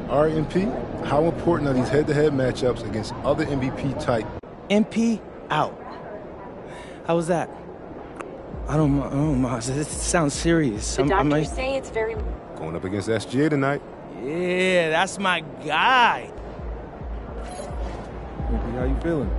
RMP, how important are these head-to-head matchups against other MVP type? MP out. How was that? I don't know. This sounds serious. The doctors say it's very... Going up against SGA tonight. Yeah, that's my guy. How you feeling?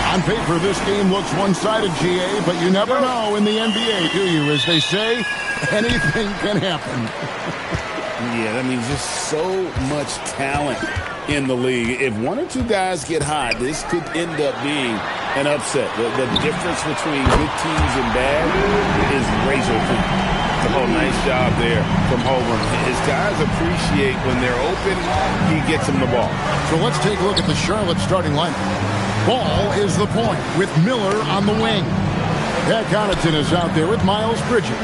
On paper, this game looks one-sided, GA, but you never know in the NBA, do you? As they say, anything can happen. Yeah, that means just so much talent in the league. If one or two guys get hot, this could end up being an upset. The difference between good teams and bad is razor thin. Oh, nice job there from Holmgren. His guys appreciate when they're open, he gets them the ball. So let's take a look at the Charlotte starting lineup. Ball is the point with Miller on the wing. Pat Connaughton is out there with Miles Bridges.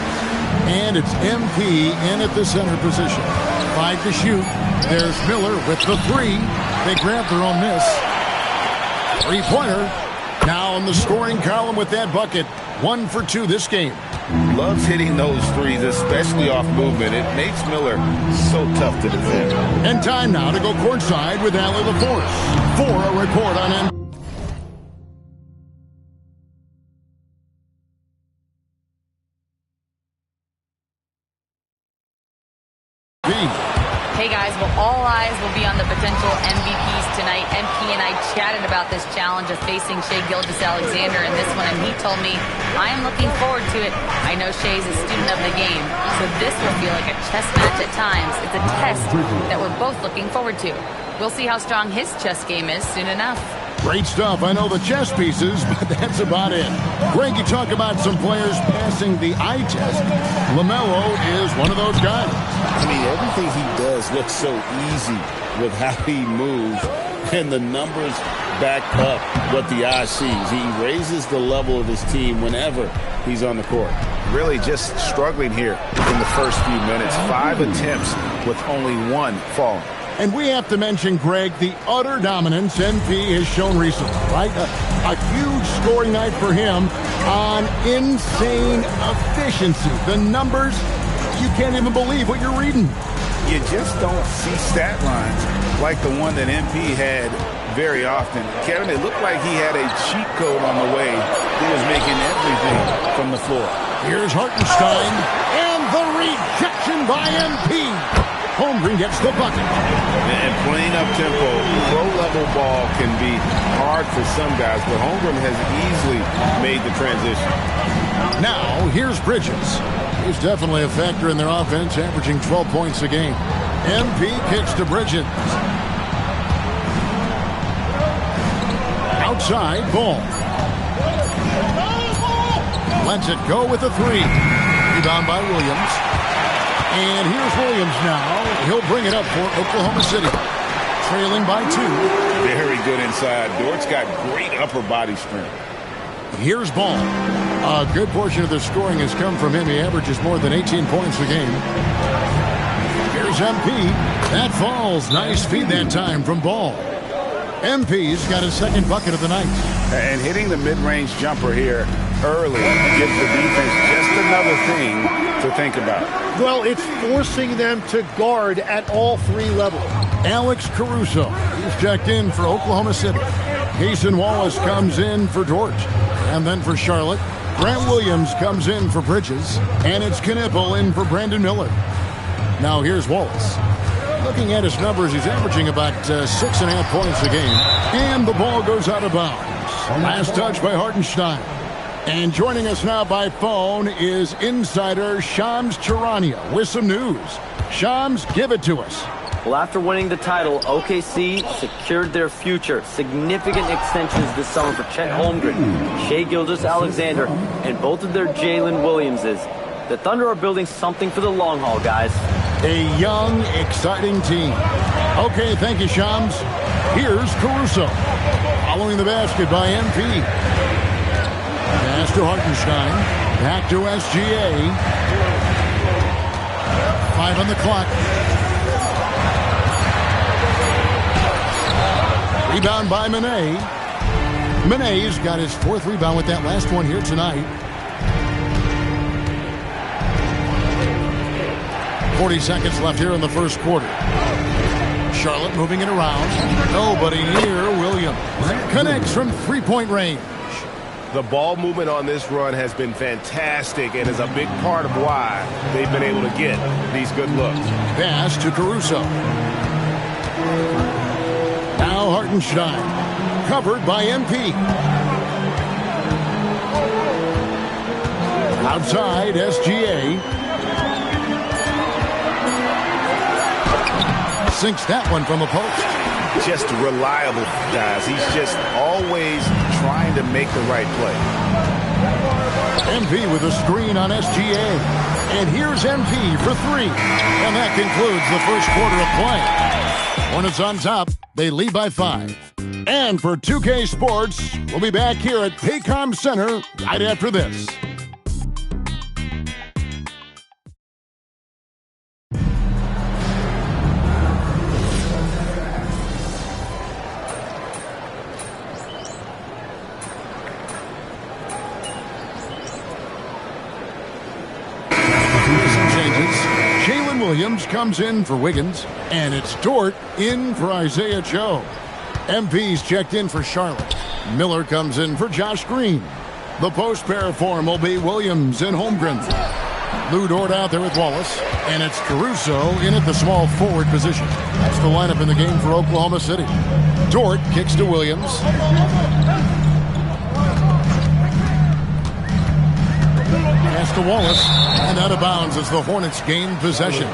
And it's MP in at the center position. 5 to shoot. There's Miller with the 3. They grab their own miss. 3-pointer. Now in the scoring column with that bucket. 1 for 2 this game. Loves hitting those threes, especially off movement. It makes Miller so tough to defend. And time now to go courtside with Allie LaForce for a report on MVP. Hey guys, well, all eyes will be on the potential MVPs tonight. MP and I chatted about this challenge of facing Shai Gilgeous-Alexander in this one, and he told me, I am looking forward to it. I know Shai's a student of the game, so this will feel like a chess match at times. It's a test that we're both looking forward to. We'll see how strong his chess game is soon enough. Great stuff. I know the chess pieces, but that's about it. Greg, you talk about some players passing the eye test. LaMelo is one of those guys. I mean, everything he does looks so easy with how he moves, and the numbers back up what the eye sees. He raises the level of his team whenever he's on the court. Really just struggling here in the first few minutes. 5 attempts with only 1 falling. And we have to mention, Greg, the utter dominance MP has shown recently, right? A huge scoring night for him on insane efficiency. The numbers, you can't even believe what you're reading. You just don't see stat lines like the one that MP had very often. Kevin, it looked like he had a cheat code on the way. He was making everything from the floor. Here's Hartenstein, and the rejection by MP. Holmgren gets the bucket. And playing up tempo, pro-level ball can be hard for some guys, but Holmgren has easily made the transition. Now, here's Bridges. He's definitely a factor in their offense, averaging 12 points a game. MP kicks to Bridges. Outside, Ball. Lets it go with a 3. Rebound by Williams. And here's Williams now. He'll bring it up for Oklahoma City. Trailing by 2. Very good inside. Dort's got great upper body strength. Here's Ball. A good portion of the scoring has come from him. He averages more than 18 points a game. Here's MP. That falls. Nice feed that time from Ball. MP's got his second bucket of the night. And hitting the mid-range jumper here early gives the defense just another thing to think about. Well, it's forcing them to guard at all 3 levels. Alex Caruso, he's checked in for Oklahoma City. Cason Wallace comes in for Dort. And then for Charlotte, Grant Williams comes in for Bridges. And it's Knipple in for Brandon Miller. Now here's Wallace. Looking at his numbers, he's averaging about 6.5 points a game. And the ball goes out of bounds. Last touch by Hartenstein. And joining us now by phone is insider Shams Charania with some news. Shams, give it to us. Well, after winning the title, OKC secured their future. Significant extensions this summer for Chet Holmgren, Shai Gilgeous-Alexander, and both of their Jalen Williamses. The Thunder are building something for the long haul, guys. A young, exciting team. Okay, thank you, Shams. Here's Caruso. Following the basket by MP. Pass to Hartenstein. Back to SGA. 5 on the clock. Rebound by Manet. Manet's got his 4th rebound with that last one here tonight. 40 seconds left here in the first quarter. Charlotte moving it around. Nobody near Williams. Connects from three-point range. The ball movement on this run has been fantastic and is a big part of why they've been able to get these good looks. Pass to Caruso. Now Hartenstein. Covered by MP. Outside SGA. Sinks that one from the post. Just reliable, guys. He's just always trying to make the right play. MP with a screen on SGA. And here's MP for 3. And that concludes the first quarter of play. Hornets on top. They lead by 5. And for 2K Sports, we'll be back here at Paycom Center right after this. Williams comes in for Wiggins, and it's Dort in for Isaiah Joe. MP's checked in for Charlotte. Miller comes in for Josh Green. The post pair form will be Williams and Holmgren. Lou Dort out there with Wallace, and it's Caruso in at the small forward position. That's the lineup in the game for Oklahoma City. Dort kicks to Williams. Pass to Wallace, and out of bounds as the Hornets gain possession.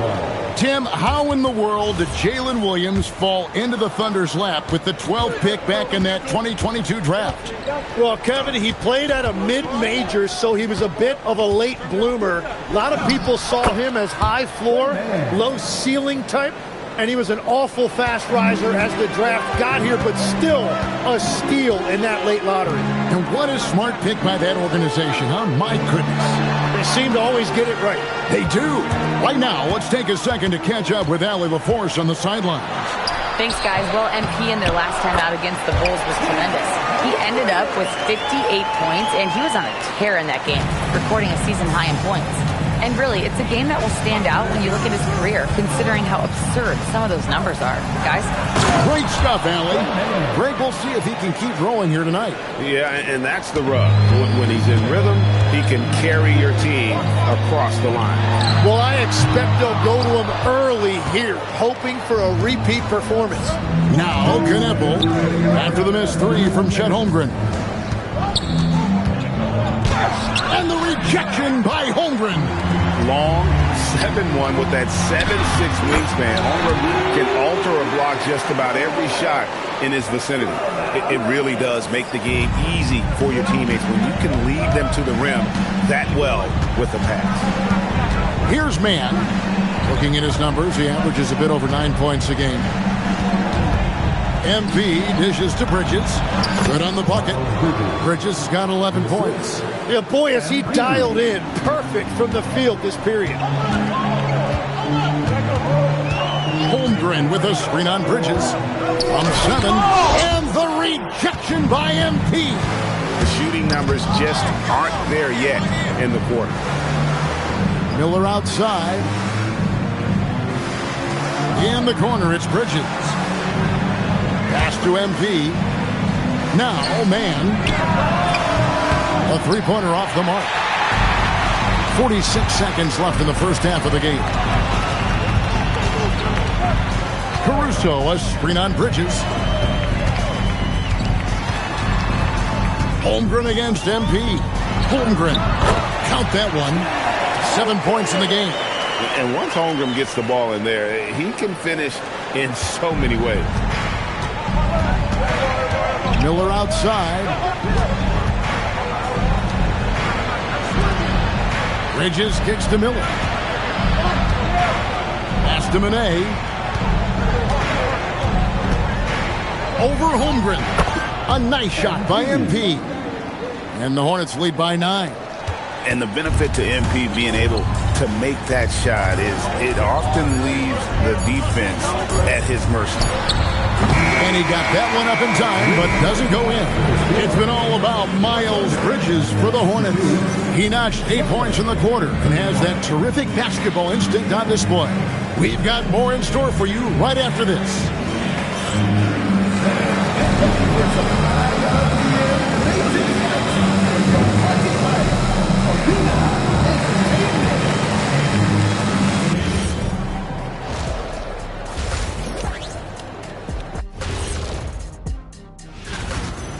Tim, how in the world did Jalen Williams fall into the Thunder's lap with the 12th pick back in that 2022 draft? Well, Kevin, he played at a mid-major, so he was a bit of a late bloomer. A lot of people saw him as high floor, low ceiling type, and he was an awful fast riser as the draft got here, but still a steal in that late lottery. And what a smart pick by that organization, huh? My goodness. They seem to always get it right. They do. Right now, let's take a second to catch up with Allie LaForce on the sidelines. Thanks, guys. Well, MP in their last time out against the Bulls was tremendous. He ended up with 58 points, and he was on a tear in that game, recording a season high in points. And really, it's a game that will stand out when you look at his career, considering how absurd some of those numbers are. Guys? Great stuff, Allie. Greg, we'll see if he can keep rolling here tonight. Yeah, and that's the rub. When he's in rhythm, he can carry your team across the line. Well, I expect they'll go to him early here, hoping for a repeat performance. Now, Kneppel, after the missed 3 from Chet Holmgren. And the rejection by Holmgren. Long 7-1 with that 7'6" wingspan. Holmgren can alter a block just about every shot in his vicinity. It really does make the game easy for your teammates when you can lead them to the rim that well with the pass. Here's Mann. Looking at his numbers, he averages a bit over 9 points a game. MP dishes to Bridges. Good on the bucket. Bridges has got 11 points. Yeah, boy, has he dialed in. Perfect from the field this period. Holmgren with a screen on Bridges. From 7. And the rejection by MP. The shooting numbers just aren't there yet in the quarter. Miller outside. In the corner, it's Bridges. Pass to MP. Now, Mann. A three-pointer off the mark. 46 seconds left in the first half of the game. Caruso, a screen on Bridges. Holmgren against MP. Holmgren. Count that one. 7 points in the game. And once Holmgren gets the ball in there, he can finish in so many ways. Miller outside. Bridges kicks to Miller. Pass to Manet. Over Holmgren. A nice shot by MP. And the Hornets lead by 9. And the benefit to MP being able to make that shot is it often leaves the defense at his mercy. And he got that one up in time, but doesn't go in. It's been all about Miles Bridges for the Hornets. He notched 8 points in the quarter and has that terrific basketball instinct on display. We've got more in store for you right after this.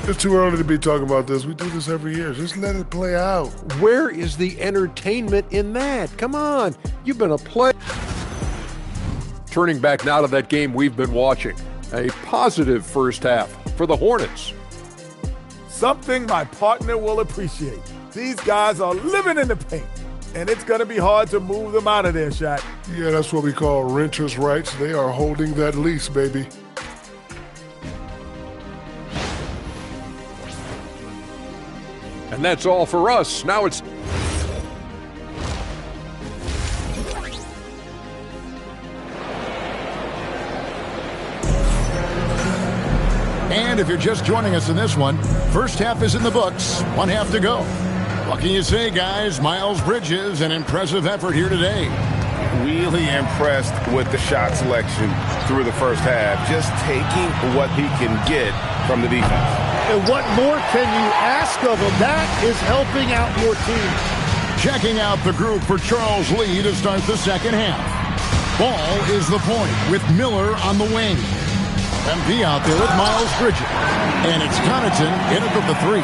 It's too early to be talking about this. We do this every year. Just let it play out. Where is the entertainment in that? Come on. You've been a player. Turning back now to that game we've been watching. A positive first half for the Hornets. Something my partner will appreciate. These guys are living in the paint, and it's going to be hard to move them out of their shot. Yeah, that's what we call renters' rights. They are holding that lease, baby. And that's all for us. Now it's... And if you're just joining us in this one, first half is in the books. 1 half to go. What can you say, guys? Miles Bridges, an impressive effort here today. Really impressed with the shot selection through the first half. Just taking what he can get from the defense. And what more can you ask of him? That is helping out your team. Checking out the group for Charles Lee to start the second half. Ball is the point with Miller on the wing. MP out there with Miles Bridges. And it's Connaughton in it with the 3.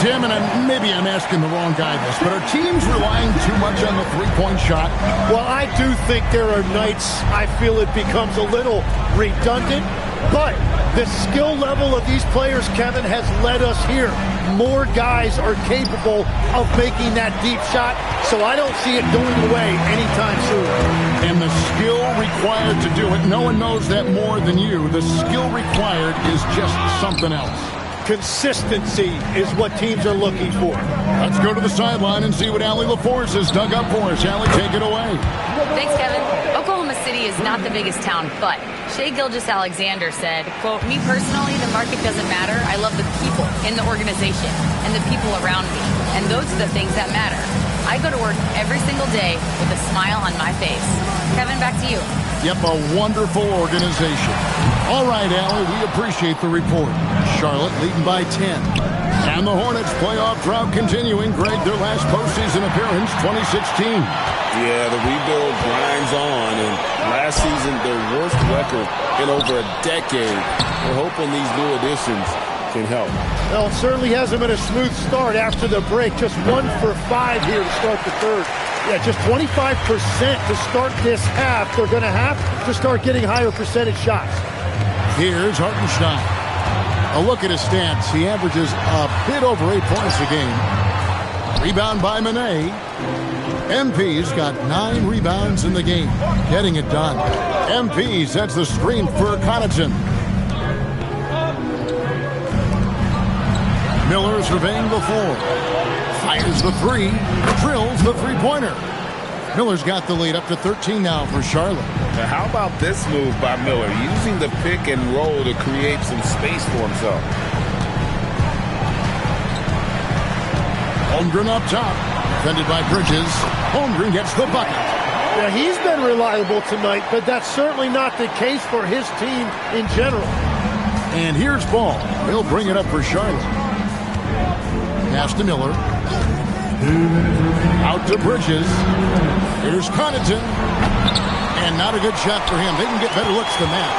Tim, and maybe I'm asking the wrong guy this, but are teams relying too much on the three-point shot? Well, I do think there are nights I feel it becomes a little redundant, but the skill level of these players, Kevin, has led us here. More guys are capable of making that deep shot, so I don't see it going away anytime soon. And the skill required to do it, no one knows that more than you. The skill required is just something else. Consistency is what teams are looking for. Let's go to the sideline and see what Allie LaForce has dug up for us. Allie, take it away. Thanks, Kevin. Oklahoma City is not the biggest town, but Shai Gilgeous-Alexander said, quote, "Me personally, the market doesn't matter. I love the people in the organization and the people around me. And those are the things that matter. I go to work every single day with a smile on my face." Kevin, back to you. Yep, a wonderful organization. All right, Allie, we appreciate the report. Charlotte leading by 10. And the Hornets playoff drought continuing. Greg, their last postseason appearance, 2016. Yeah, the rebuild grinds on, and last season, their worst record in over a decade. We're hoping these new additions can help. Well, it certainly hasn't been a smooth start after the break. Just 1 for 5 here to start the third. Yeah, just 25% to start this half. They're going to have to start getting higher percentage shots. Here's Hartenstein. A look at his stats. He averages a bit over 8 points a game. Rebound by Manet. MP's got 9 rebounds in the game. Getting it done. MP sets the screen for Connaughton. Miller surveying the 4. Fires the 3. Drills the three-pointer. Miller's got the lead up to 13 now for Charlotte. Now, how about this move by Miller, using the pick and roll to create some space for himself? Holmgren up top. Defended by Bridges. Holmgren gets the bucket. Yeah, he's been reliable tonight, but that's certainly not the case for his team in general. And here's Ball. He'll bring it up for Charlotte. Pass to Miller. Out to Bridges. Here's Connaughton. And not a good shot for him. They can get better looks than that.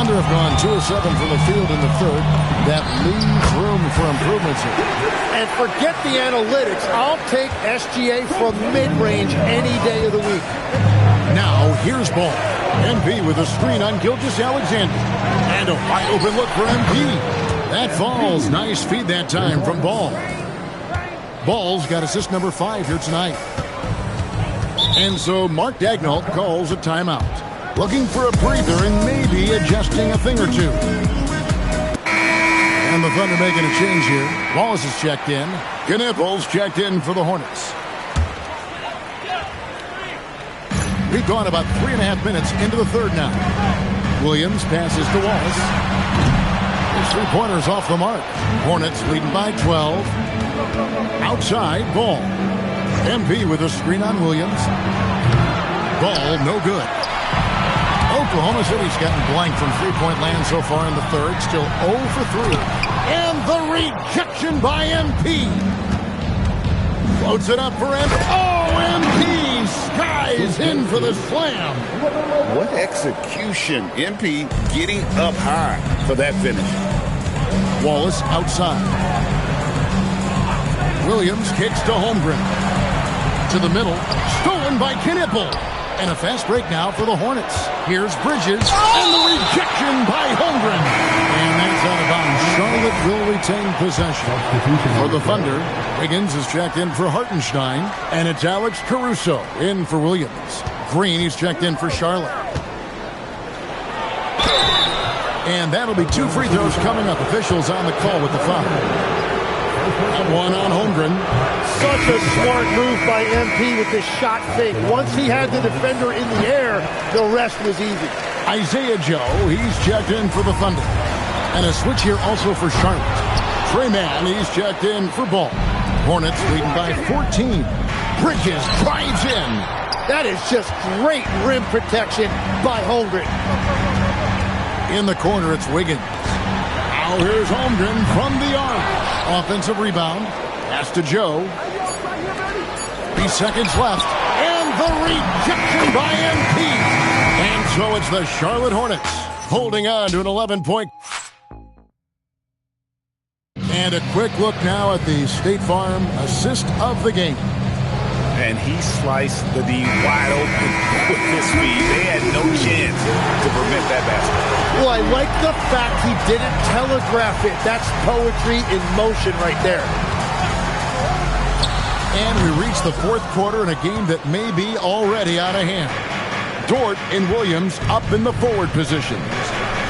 Thunder have gone 2 of 7 from the field in the third. That leaves room for improvements here. And forget the analytics. I'll take SGA from mid-range any day of the week. Now, here's Ball. MP with a screen on Gilgeous-Alexander. And a wide open look for MP. That falls. Nice feed that time from Ball. Ball's got assist number 5 here tonight. And so Mark Daigneault calls a timeout. Looking for a breather and maybe adjusting a thing or two. And the Thunder making a change here. Wallace is checked in. Knippel's checked in for the Hornets. We've gone about 3.5 minutes into the third now. Williams passes to Wallace. His three-pointers off the mark. Hornets leading by 12. Outside, Ball. MP with a screen on Williams. Ball, no good. Oklahoma City's gotten blank from three-point land so far in the third. Still 0 for 3. And the rejection by MP. Floats it up for MP. Oh, MP skies in for the slam. What execution. MP getting up high for that finish. Wallace outside. Williams kicks to Holmgren. To the middle. Stolen by Knippel. And a fast break now for the Hornets. Here's Bridges. And the rejection by Holmgren. And that's out of bounds. Charlotte will retain possession. For the Thunder, Wiggins is checked in for Hartenstein. And it's Alex Caruso in for Williams. Green, he's checked in for Charlotte. And that'll be 2 free throws coming up. Officials on the call with the foul. That one on Holmgren. Such a smart move by MP with the shot fake. Once he had the defender in the air, the rest was easy. Isaiah Joe, he's checked in for the Thunder. And a switch here also for Charlotte. Trey Mann, he's checked in for Ball. Hornets leading by 14. Bridges drives in. That is just great rim protection by Holmgren. In the corner, it's Wiggins. Now here's Holmgren from the arc. Offensive rebound. Pass to Joe. 3 seconds left. And the rejection by MP. And so it's the Charlotte Hornets holding on to an 11-point. And a quick look now at the State Farm assist of the game. And he sliced the D wide open with his speed. They had no chance to prevent that basket. Well, I like the fact he didn't telegraph it. That's poetry in motion right there. And we reach the fourth quarter in a game that may be already out of hand. Dort and Williams up in the forward positions.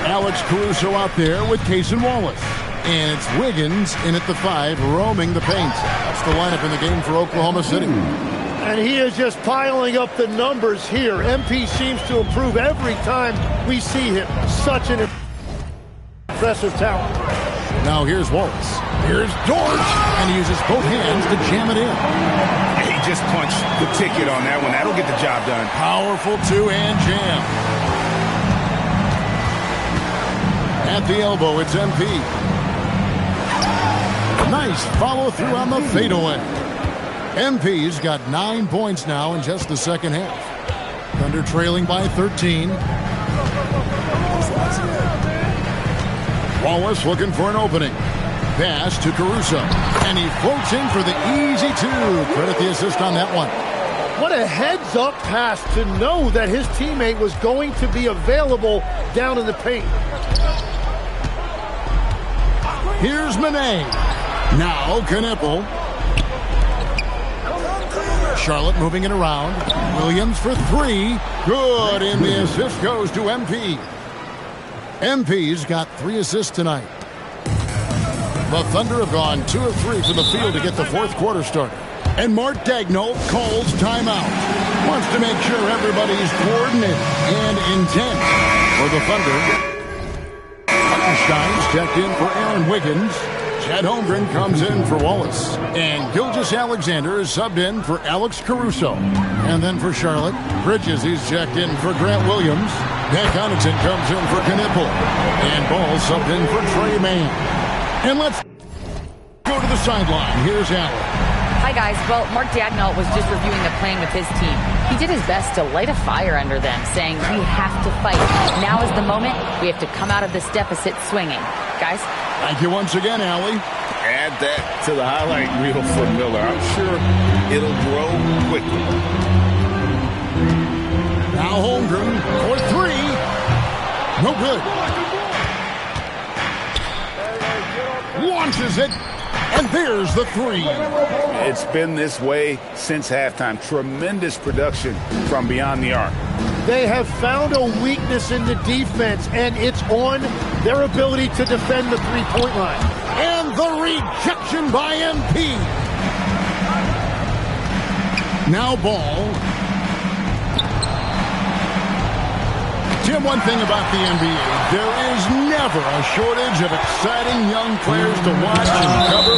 Alex Caruso out there with Cason Wallace. And it's Wiggins in at the 5, roaming the paint. That's the lineup in the game for Oklahoma City. And he is just piling up the numbers here. MP seems to improve every time we see him. Such an impressive talent. Now here's Wallace. Here's Dort. And he uses both hands to jam it in. He just punched the ticket on that one. That'll get the job done. Powerful two-hand jam. At the elbow, it's MP. Nice follow-through on the fadeaway. MP's got 9 points now in just the second half. Thunder trailing by 13. Wallace looking for an opening. Pass to Caruso. And he floats in for the easy 2. Credit the assist on that one. What a heads-up pass to know that his teammate was going to be available down in the paint. Here's Manet. Now Knippel. Charlotte moving it around. Williams for 3. Good, and the assist goes to MP. MP's got 3 assists tonight. The Thunder have gone 2 of 3 from the field to get the fourth quarter started. And Mark Daigneault calls timeout. Wants to make sure everybody's coordinated and intent. For the Thunder, Hartenstein's checked in for Aaron Wiggins. Chad Holmgren comes in for Wallace. And Gilgeous-Alexander is subbed in for Alex Caruso. And then for Charlotte, Bridges, he's checked in for Grant Williams. Nick Connaughton comes in for Knippel. And Ball subbed in for Trey Mann. And let's go to the sideline. Here's Allen. Hi, guys. Well, Mark Daigneault was just reviewing the plan with his team. He did his best to light a fire under them, saying, we have to fight. Now is the moment. We have to come out of this deficit swinging. Guys? Thank you once again, Allie. Add that to the highlight reel for Miller. I'm sure it'll grow quickly. Now Holmgren for three. No good. Launches it. And there's the three. It's been this way since halftime. Tremendous production from beyond the arc. They have found a weakness in the defense, and it's on their ability to defend the three-point line. And the rejection by MP. Now Ball. Jim, one thing about the NBA, there is never a shortage of exciting young players to watch and cover.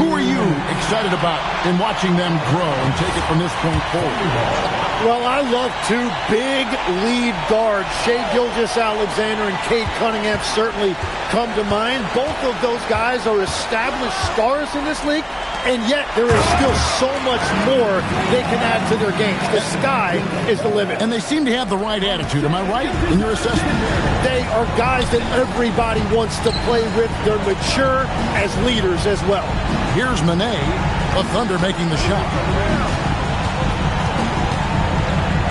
Who are you excited about in watching them grow and take it from this point forward? Well, I love two big lead guards. Shai Gilgeous-Alexander and Cade Cunningham certainly come to mind. Both of those guys are established stars in this league, and yet there is still so much more they can add to their games. The sky is the limit. And they seem to have the right attitude. Am I right in your assessment? They are guys that everybody wants to play with. They're mature as leaders as well. Here's Manet, the Thunder making the shot.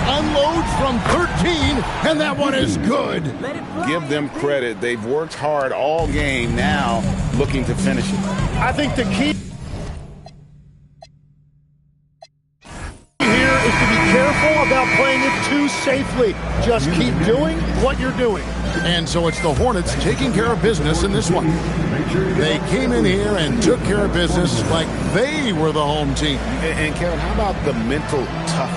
Unloads from 13, and that one is good. Give them credit. They've worked hard all game, now looking to finish it. I think the key here is to be careful about playing it too safely. Just keep doing what you're doing. And so it's the Hornets taking care of business in this one. They came in here and took care of business like they were the home team. And Kevin, how about the mental toughness?